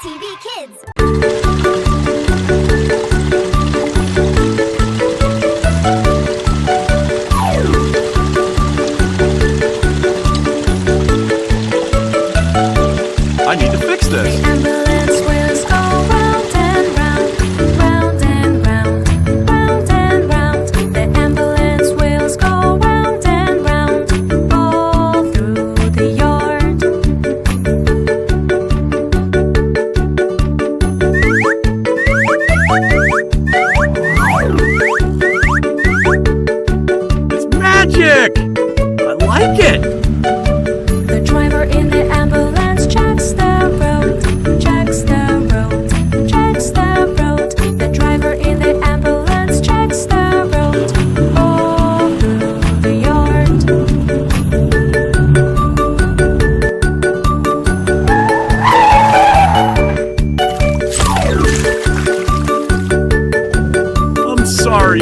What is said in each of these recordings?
TV Kids. I need to fix this. The ambulance wheels go round and round, round and round, round and round. The ambulance wheels go round and round, all through the yard. It's magic! I like it! The driver in the ambulance checks the road, checks the road, checks the road. The driver in the ambulance checks the road, all through the yard. I'm sorry.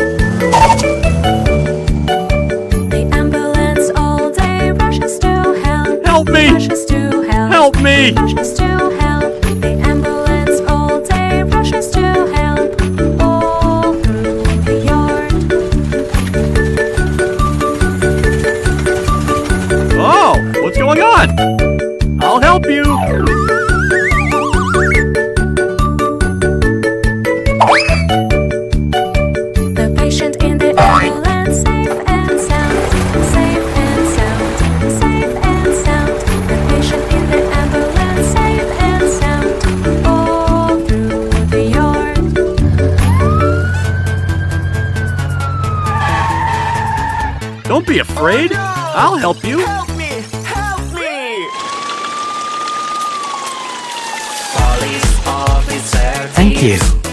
The ambulance all day rushes to help. Help me! Rushes to help. Help me! Rushes to help. The ambulance all day rushes to help, all through the yard. Oh, what's going on? I'll help you. The patient in the ambulance, safe and sound, safe and sound, safe and sound. The patient in the ambulance, safe and sound, all through the yard. Don't be afraid. I'll help you. Help me! Help me! Police officer, Thank you.